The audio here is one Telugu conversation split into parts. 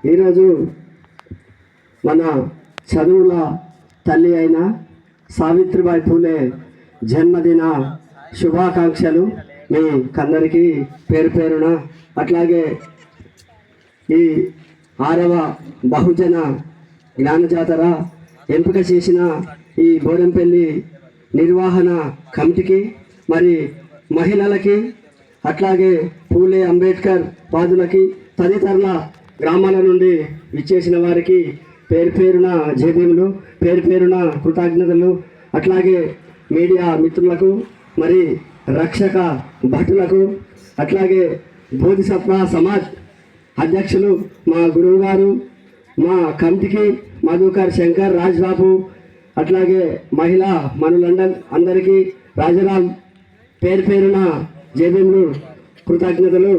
ఈరోజు మన చదువుల తల్లి అయిన సావిత్రిబాయి పూలే జన్మదిన శుభాకాంక్షలు మీ అందరికీ పేరు పేరున. అట్లాగే ఈ 6వ బహుజన జ్ఞానజాతర ఎంపిక చేసిన ఈ బోరంపల్లి నిర్వహణ కమిటీకి, మరి మహిళలకి, అట్లాగే పూలే అంబేద్కర్ పాదులకి, తదితరుల గ్రామాల నుండి విచ్చేసిన వారికి పేరు పేరున జేబీములు, పేరు పేరున కృతజ్ఞతలు. అట్లాగే మీడియా మిత్రులకు, మరి రక్షక భటులకు, అట్లాగే బోధిసత్వ సమాజ్ అధ్యక్షులు మా గురువు గారు, మా కమిటీకి మధుకర్, శంకర్, రాజ్బాబు, అట్లాగే మహిళా అందరికీ రాజరామ్ పేరు పేరున జేబీములు, కృతజ్ఞతలు.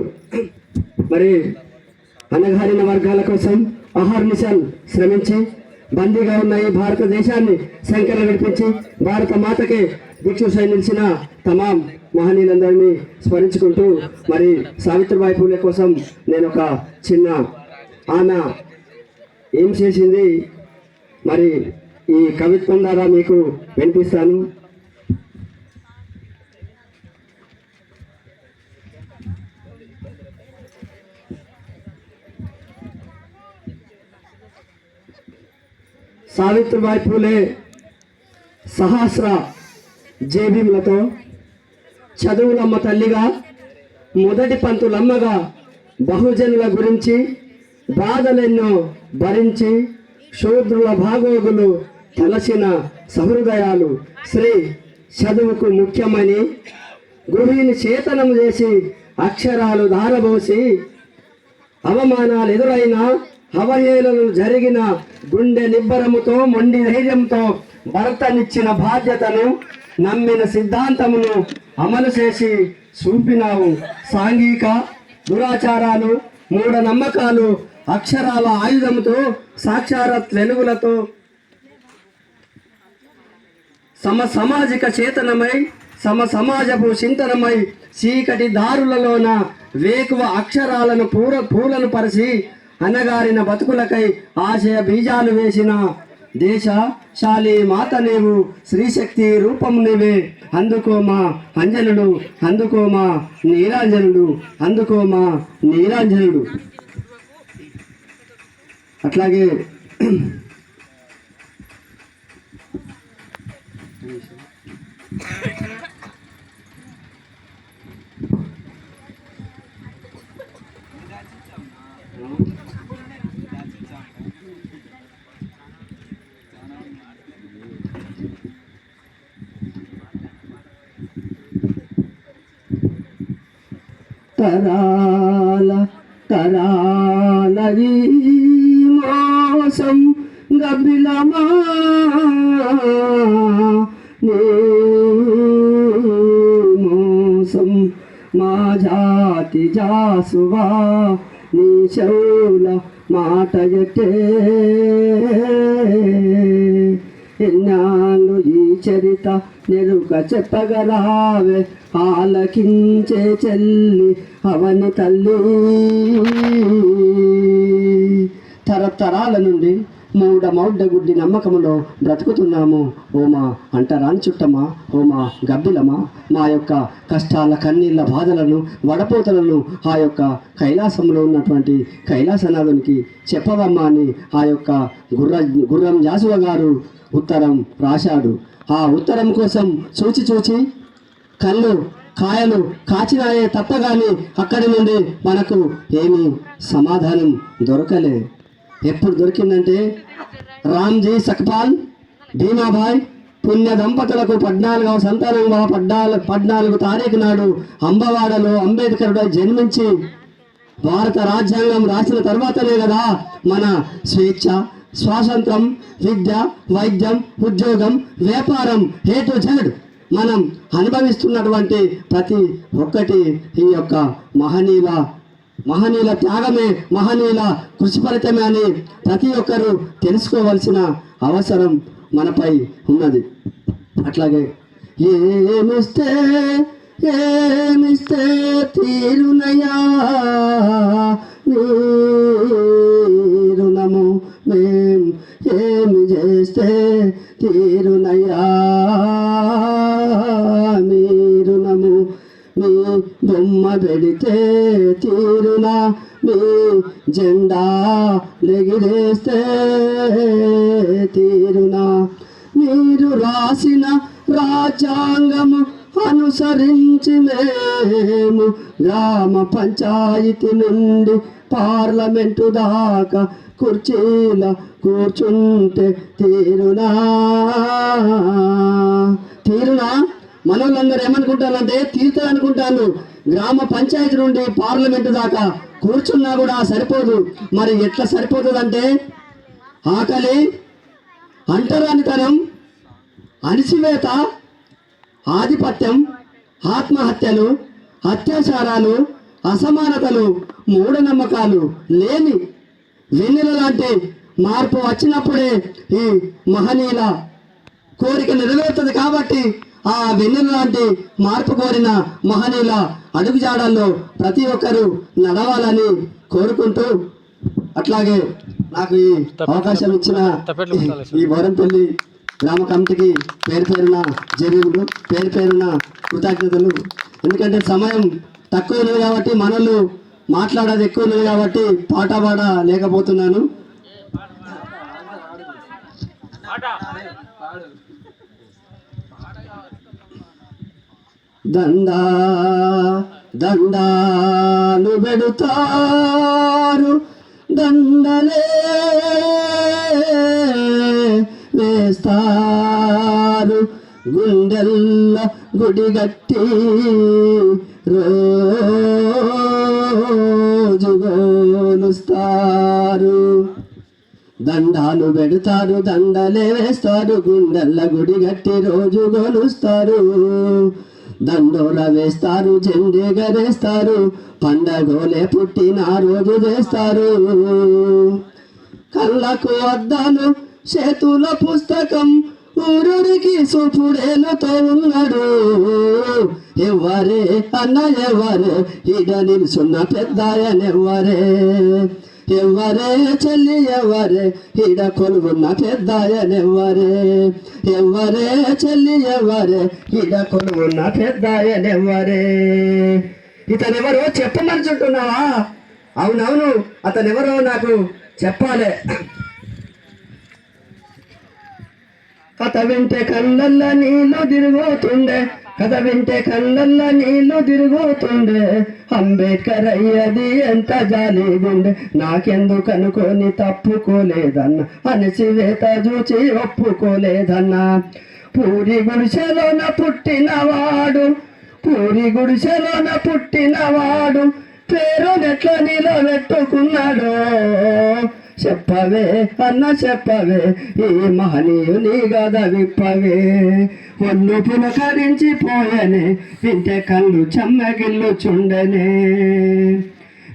మరి అణగారిన వర్గాల కోసం అహర్నిశలు శ్రమించి బందీగా ఉన్న ఈ భారతదేశాన్ని సంఖ్యలో విడిపించి భారత మాతకే దిక్సూచై నిలిచిన తమాం మహనీయులందరినీ స్మరించుకుంటూ, మరి సావిత్రిబాయి పూలే కోసం నేను ఒక చిన్న ఆమె ఏం చేసింది మరి ఈ కవిత్వం ద్వారా మీకు వినిపిస్తాను. సావిత్రిబాయి పూలే సహస్ర జేబీములతో చదువులమ్మ తల్లిగా, మొదటి పంతులమ్మగా బహుజనుల గురించి బాధలెన్నో భరించి శూద్రుల భాగోగులు తలసిన సహృదయాలు శ్రీ చదువుకు ముఖ్యమని గృహిణి చేతనం చేసి అక్షరాలు ధారబోసి అవమానాలు ఎదురైన అవహేళనలు జరిగిన గుండె నిబ్బరముతో మొండి ధైర్యంతో భర్తనిచ్చిన బాధ్యతను నమ్మిన సిద్ధాంతమును అమలు చేసి చూపినావు. సాంఘిక దురాచారాలు, మూఢనమ్మకాలు అక్షరాల ఆయుధంతో సాక్షారత్ వెలుగులతో సామాజిక చేతనమై సమాజపు చింతనమై చీకటి దారులలోన వేకువ అక్షరాలను పూలను పరిచి అన్నగారిన బతుకులకై ఆశయ బీజాలు వేసిన దేశశాలి మాత నీవు, శ్రీశక్తి రూపం నీవే. అందుకోమా అంజనుడు, అందుకోమా నీరాంజనుడు, అందుకోమా నీరాంజనుడు. అట్లాగే తరాల తరాలరి మోసం గబిలమా నీ మోసం మా జాతి జాసువా నీ శౌల మాట ఎట్టే ఎన్నాళ్ళు ఈ చరిత నెరుక చెప్పగరావే ఆలకించే చెల్లి అవని తల్లి. తరతరాల నుండి మూఢగుడ్డి నమ్మకములో బ్రతుకుతున్నాము. ఓమా అంటరాని చుట్టమా, ఓమా గబ్బిలమా, మా యొక్క కష్టాల కన్నీళ్ళ బాధలను వడపోతలను ఆ యొక్క కైలాసంలో ఉన్నటువంటి కైలాసనాథునికి చెప్పవమ్మా అని ఆ యొక్క గుర్రం జాసువ గారు ఉత్తరం రాశాడు. ఆ ఉత్తరం కోసం చూచి కళ్ళు కాయలు కాచినాయే తప్ప కానీ అక్కడి నుండి మనకు ఏమీ సమాధానం దొరకలే. ఎప్పుడు దొరికిందంటే రామ్జీ సక్పాల్, భీమాబాయ్ పుణ్య దంపతులకు 14వ సంతానంగా 14 తారీఖు నాడు అంబవాడలో అంబేద్కరుడు జన్మించి భారత రాజ్యాంగం రాసిన తర్వాతనే కదా మన స్వేచ్ఛ, స్వాతంత్రం, విద్య, వైద్యం, ఉద్యోగం, వ్యాపారం A to Z మనం అనుభవిస్తున్నటువంటి ప్రతి ఒక్కటి ఈ యొక్క మహనీయుల త్యాగమే, మహనీయుల కృషి ఫలితమే అని ప్రతి ఒక్కరూ తెలుసుకోవాల్సిన అవసరం మనపై ఉన్నది. అట్లాగే ఏమిస్తే తీరునయా తీరునయ్యా మీ రుణము, మీ బొమ్మ పెడితే తీరునా, మీ జెండా లెగిరేస్తే తీరునా, మీరు రాసిన రాజ్యాంగము అనుసరించి మేము గ్రామ పంచాయతీ నుండి పార్లమెంటు దాకా కుర్చీల కూర్చుంటే తీరునా తీరునా. మనోళ్ళందరూ ఏమనుకుంటారంటే తీరుతుంది అనుకుంటాను. గ్రామ పంచాయతీ నుండి పార్లమెంటు దాకా కూర్చున్నా కూడా సరిపోదు. మరి ఎట్లా సరిపోతుందంటే ఆకలి, అంటరానితనం, అణిచివేత, ఆధిపత్యం, ఆత్మహత్యలు, అత్యాచారాలు, అసమానతలు, మూఢనమ్మకాలు లేని వెన్నెల లాంటి మార్పు వచ్చినప్పుడే ఈ మహనీయుల కోరిక నెరవేరుతుంది. కాబట్టి ఆ వెన్నెల లాంటి మార్పు కోరిన మహనీయుల అడుగుజాడల్లో ప్రతి ఒక్కరూ నడవాలని కోరుకుంటూ, అట్లాగే నాకు ఈ అవకాశం ఇచ్చిన ఈ వరంపల్లి గ్రామ కమిటీకి పేరు పేరున జరుగులు, పేరు పేరున కృతజ్ఞతలు. ఎందుకంటే సమయం తక్కువ ఉన్నది కాబట్టి, మనలు మాట్లాడేది ఎక్కువ ఉన్నది కాబట్టి పాట పాడ లేకపోతున్నాను. దండా దండాలు పెడుతారు, దండలే వేస్తారు, గుండెల్ల గుడిగట్టి రోజు గోలుస్తారు. దండాలు పెడతారు, దండలే వేస్తారు, గుండెల్ల గుడిగట్టి రోజు గోలుస్తారు. దండోర వేస్తారు, జెండెగరేస్తారు, పండగోలే పుట్టిన రోజు చేస్తారు. కళ్ళకు అద్దాలు, చేతుల పుస్తకం, ఊరుడికి సూపుడేలతో ఉన్నాడు. ఎవరే అన్న ఎవరే, ఇడ నిలుసున్న పెద్దాయనెవ్వరే, ఎవరే చెల్లి ఎవరే, ఇడ కొలువున్న పెద్దాయనెవ్వరే, ఎవరే చెల్లి ఎవరే, ఇడ కొలువున్న పెద్దాయనెవ్వరే. ఇతనెవరో చెప్పమనుచుంటున్నావా? అవునవును, అతనెవరో నాకు చెప్పాలి. కథ వింటే కళ్ళల్ల నీళ్ళు తిరుగుతుండే, కథ వింటే కళ్ళల్ల నీళ్ళు తిరుగుతుండే, అంబేద్కర్ అయ్యది ఎంత జాలిగుండే, నాకెందుకు అనుకోని తప్పుకోలేదన్న, అణచివేత చూచి ఒప్పుకోలేదన్న. పూరి గుడిసెలోన పుట్టినవాడు, పూరి గుడిసెలోన పుట్టినవాడు, పేరు నెట్ల నిలబెట్టుకున్నాడు. చెప్పవే అన్న చెప్పవే, ఈ మహనీయుని గద విప్పవే. ఒళ్ళు పులకరించిపోయనే, వింటే కళ్ళు చెమ్మగిల్లుచుండనే.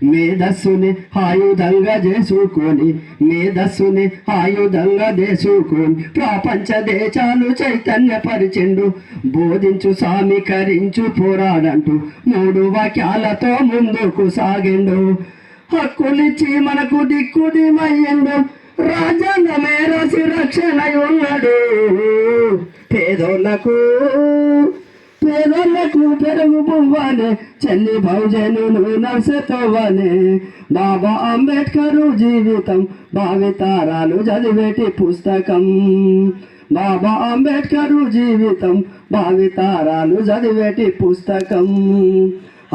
మేధస్సుని ఆయుధంగా చేసుకొని, మేధస్సుని ఆయుధంగా చేసుకొని, ప్రపంచ దేశాలు చైతన్యపరిచిండు. బోధించు సమీకరించు పోరాడంటూ 3 వాక్యాలతో ముందుకు సాగిండు. హక్కులిచ్చి మనకు దిక్కుదిమయ్యిండు, రాజ్యాంగమే రాసి రక్షణ ఉన్నాడు. పేదోళ్లకు పెరుగు పువ్వనే, చెల్లి బహుజనులు నర్సతోవనే. బాబా అంబేద్కరు జీవితం భావితారాలు చదివేటి పుస్తకం, బాబా అంబేద్కరు జీవితం భావితారాలు చదివేటి పుస్తకం.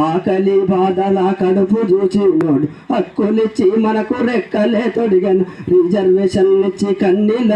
ఆకలి బాధల కడుపు చూచినోడు, హక్కులిచ్చి మనకు రెక్కలే తొడిగను, రిజర్వేషన్ ఇచ్చి కన్నీళ్ళ